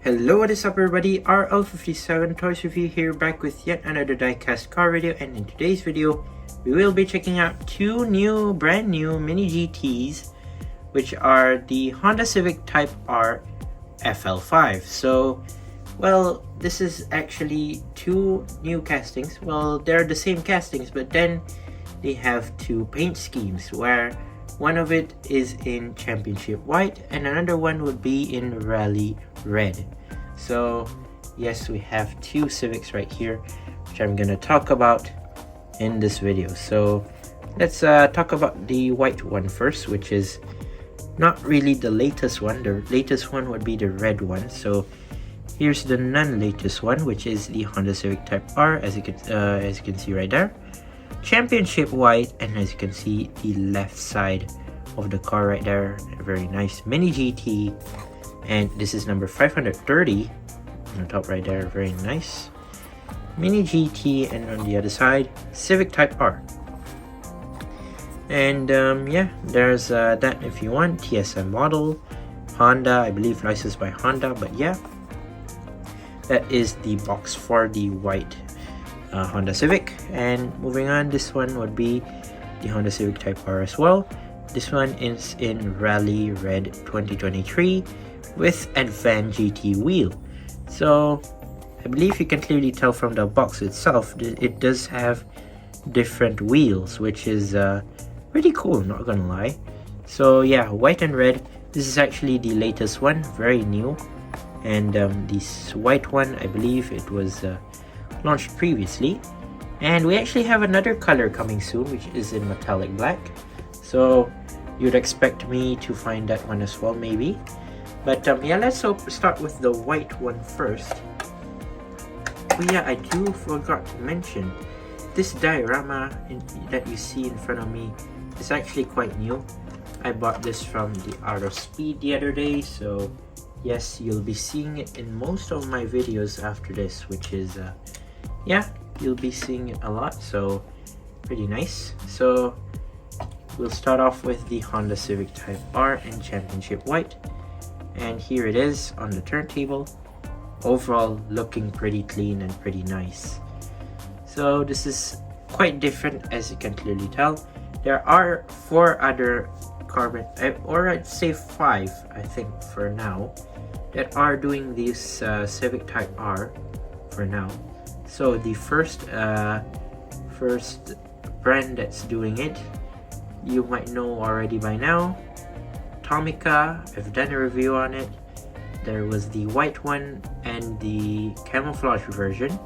Hello, what is up everybody, RL57 Toys Review here, back with yet another diecast car video. And in today's video, we will be checking out two brand new mini GTs, which are the Honda Civic Type R FL5. So, well, this is actually two new castings. Well, they're the same castings, but then they have two paint schemes, where one of it is in Championship White and another one would be in Rallye Red. So yes, we have two Civics right here, which I'm gonna talk about in this video. So let's talk about the white one first, which is not really the latest one. The latest one would be the red one. So here's the non-latest one, which is the Honda Civic Type R, as you can see right there. Championship White, and as you can see, the left side of the car right there, a very nice mini GT, and this is number 530 on the top right there. Very nice mini GT, and on the other side, Civic Type R. And yeah, there's that if you want. TSM model, Honda, I believe licensed by Honda, but yeah, that is the box for the white Honda Civic. And moving on, this one would be the Honda Civic Type R as well. This one is in Rallye Red 2023 with Advanced GT wheel. So I believe you can clearly tell from the box itself, it does have different wheels, which is pretty cool, not gonna lie. So yeah, white and red. This is actually the latest one, very new. And this white one, I believe it was launched previously, and we actually have another color coming soon, which is in metallic black. So you'd expect me to find that one as well, maybe. But yeah, let's start with the white one first. Oh yeah, I do forgot to mention, this diorama that you see in front of me is actually quite new. I bought this from the Art of Speed the other day, so yes, you'll be seeing it in most of my videos after this, which is yeah, you'll be seeing it a lot, so pretty nice. So we'll start off with the Honda Civic Type R in Championship White, and here it is on the turntable. Overall looking pretty clean and pretty nice. So this is quite different, as you can clearly tell. There are 4 other carbon, or I'd say 5, I think for now, that are doing this Civic Type R for now. So the first brand that's doing it, you might know already by now, Tomica. I've done a review on it. There was the white one and the camouflage version,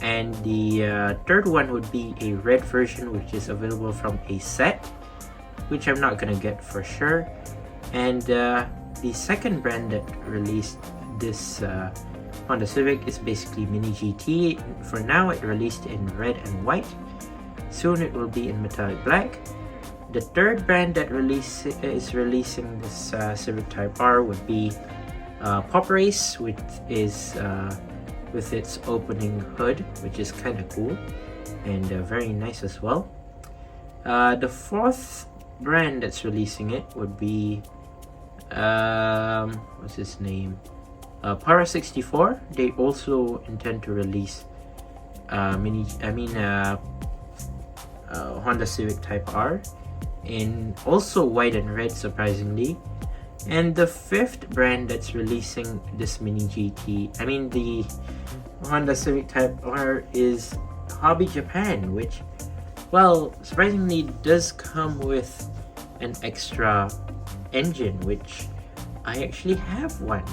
and the third one would be a red version, which is available from a set, which I'm not gonna get for sure. And the second brand that released this Honda Civic is basically Mini GT. For now, it released in red and white. Soon it will be in metallic black. The third brand that is releasing this Civic Type R would be Pop Race, which is with its opening hood, which is kind of cool and very nice as well. The fourth brand that's releasing it would be what's his name? Para 64. They also intend to release Honda Civic Type R in also white and red, surprisingly. And the fifth brand that's releasing this mini GT, the Honda Civic Type R, is Hobby Japan, which, well, surprisingly does come with an extra engine, which I actually have one,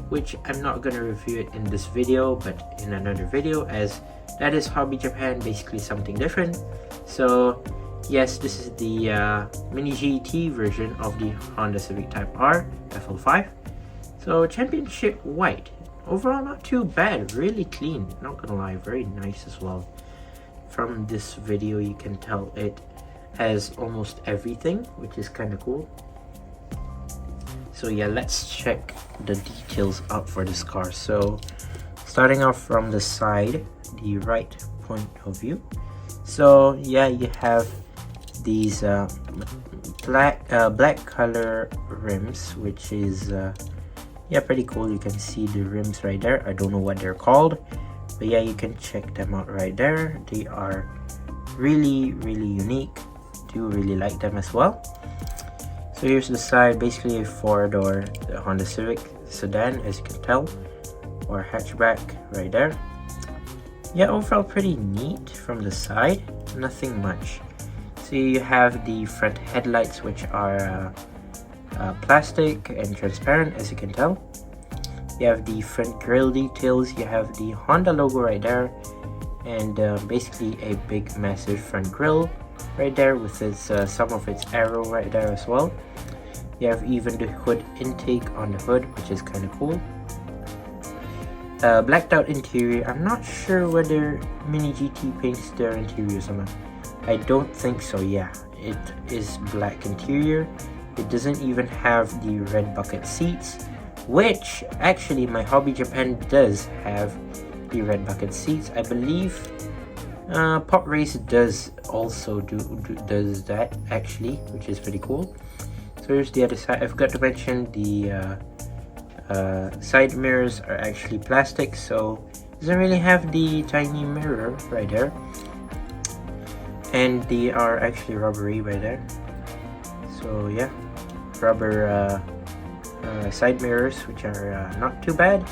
which I'm not gonna review it in this video, but in another video, as that is Hobby Japan, basically something different. So yes, this is the mini GT version of the Honda Civic Type R FL5. So Championship White, overall not too bad, really clean, not gonna lie, very nice as well. From this video you can tell it has almost everything, which is kind of cool. So yeah, let's check the details out for this car. So starting off from the side, the right point of view. So yeah, you have these black color rims, which is Yeah, pretty cool. You can see the rims right there. I don't know what they're called, but yeah, you can check them out right there. They are really unique. Do really like them as well. So here's the side, basically a 4-door Honda Civic sedan, as you can tell, or hatchback right there. Yeah, overall pretty neat from the side, nothing much. So you have the front headlights, which are plastic and transparent, as you can tell. You have the front grille details, you have the Honda logo right there, and basically a big massive front grille right there with its some of its arrow right there as well. You have even the hood intake on the hood, which is kind of cool. Blacked out interior. I'm not sure whether Mini GT paints their interior somehow. I don't think so. Yeah, it is black interior. It doesn't even have the red bucket seats, which actually my Hobby Japan does have the red bucket seats. I believe Pop Race does also does that actually, which is pretty cool. So here's the other side. I forgot to mention the side mirrors are actually plastic, so it doesn't really have the tiny mirror right there, and they are actually rubbery right there. So yeah, rubber side mirrors, which are not too bad.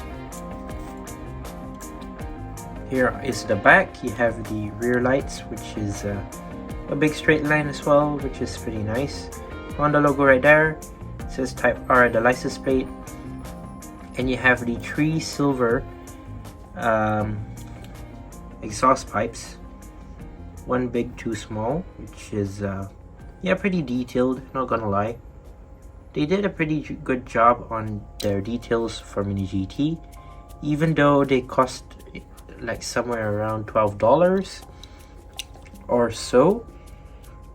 Here is the back. You have the rear lights, which is a big straight line as well, which is pretty nice. Honda logo right there. It says Type R, the license plate. And you have the 3 silver exhaust pipes, 1 big, 2 small, which is yeah, pretty detailed, not gonna lie. They did a pretty good job on their details for Mini GT, even though they cost like somewhere around $12 or so.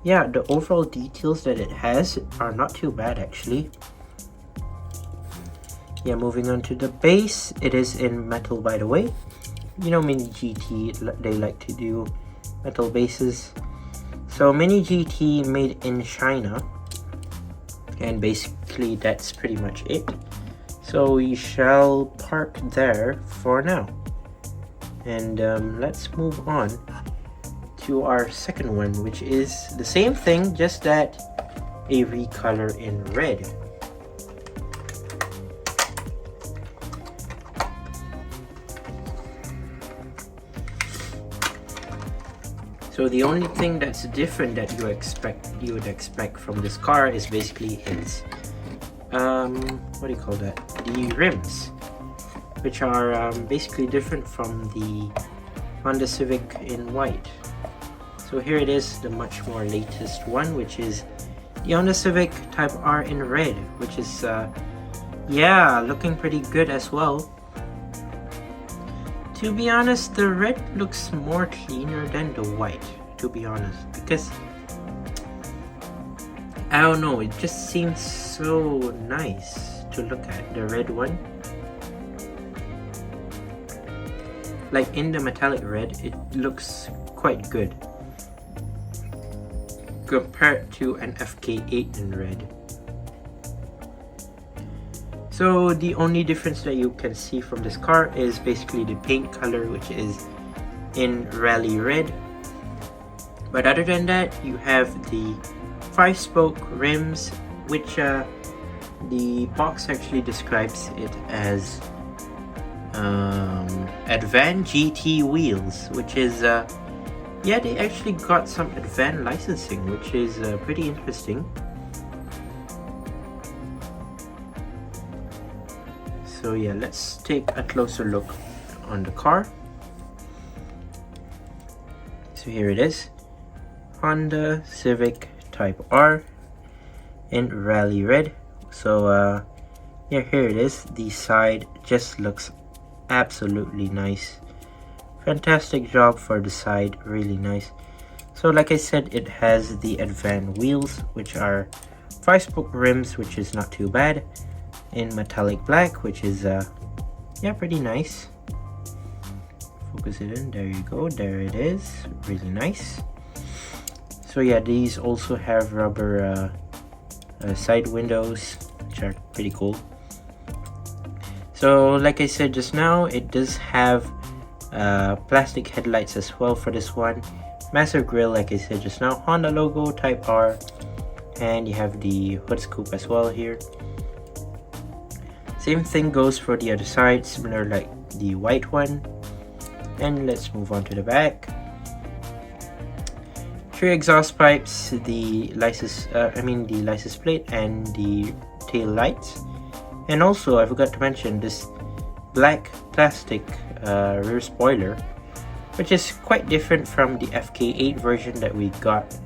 Yeah, the overall details that it has are not too bad actually. Yeah, moving on to the base. It is in metal, by the way. You know, Mini GT, they like to do metal bases. So Mini GT made in China, and basically that's pretty much it. So we shall park there for now, and let's move on to our second one, which is the same thing, just that a recolor in red. So the only thing that's different that you would expect from this car is basically its what do you call that? The rims, which are basically different from the Honda Civic in white. So here it is, the much more latest one, which is the Honda Civic Type R in red, which is yeah, looking pretty good as well. To be honest, the red looks more cleaner than the white, to be honest, because I don't know, it just seems so nice to look at, the red one. Like in the metallic red, it looks quite good compared to an FK8 in red. So the only difference that you can see from this car is basically the paint color, which is in Rallye red. But other than that, you have the 5-spoke rims, which the box actually describes it as advanced GT wheels, which is yeah, they actually got some advanced licensing, which is pretty interesting. So yeah, let's take a closer look on the car. So here it is, Honda Civic Type R in Rallye red. So yeah, here it is. The side just looks absolutely nice. Fantastic job for the side, really nice. So like I said, it has the advanced wheels, which are 5-spoke rims, which is not too bad, in metallic black, which is yeah, pretty nice. Focus it in, there you go, there it is, really nice. So yeah, these also have rubber side windows, which are pretty cool. So like I said just now, it does have plastic headlights as well for this one. Massive grille, like I said just now. Honda logo, Type R, and you have the hood scoop as well here. Same thing goes for the other side, similar like the white one. And let's move on to the back. 3 exhaust pipes, the license plate, and the tail lights. And also, I forgot to mention this black plastic rear spoiler, which is quite different from the FK8 version that we got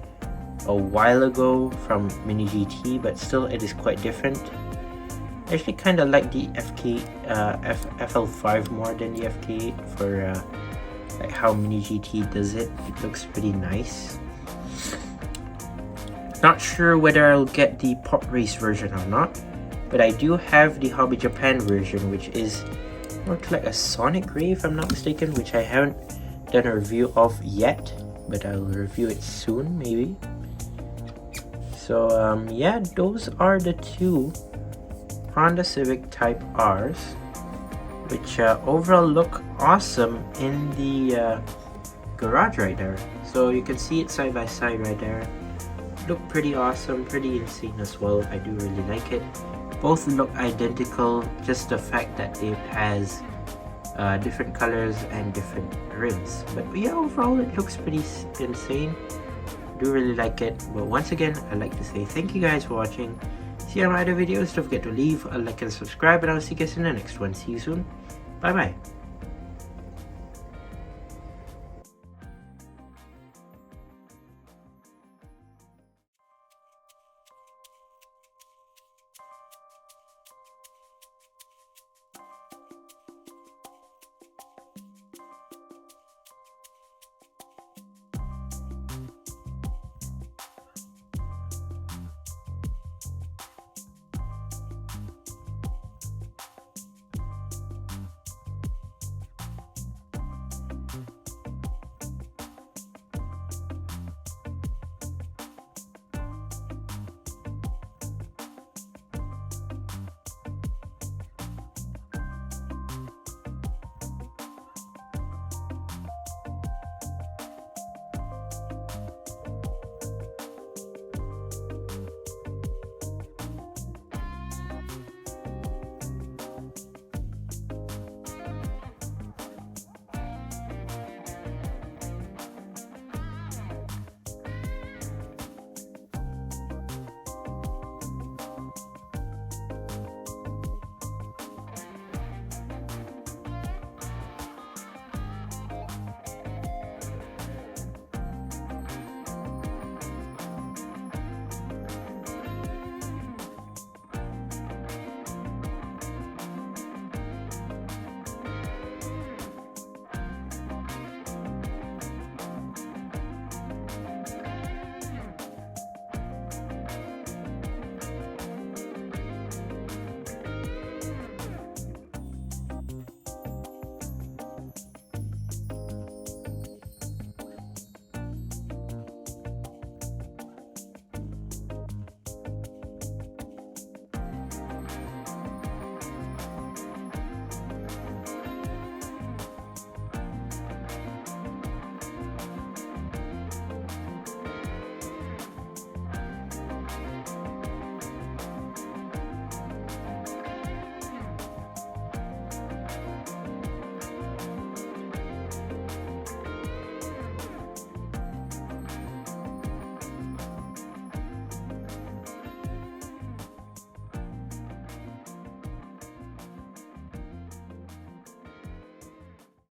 a while ago from Mini GT, but still it is quite different. I actually kind of like the FL5 more than the FK8 for like how Mini GT does it. It looks pretty nice. Not sure whether I'll get the Pop Race version or not, but I do have the Hobby Japan version, which is more like a Sonic Gray if I'm not mistaken, which I haven't done a review of yet, but I'll review it soon maybe. So yeah, those are the 2 Honda Civic Type Rs, which overall look awesome in the garage right there. So you can see it side by side right there. Look pretty awesome, pretty insane as well. I do really like it. Both look identical, just the fact that it has different colors and different rims. But yeah, overall it looks pretty insane. I do really like it. But once again, I'd like to say thank you guys for watching. See you on my other videos. Don't forget to leave a like and subscribe, and I'll see you guys in the next one. See you soon. Bye bye.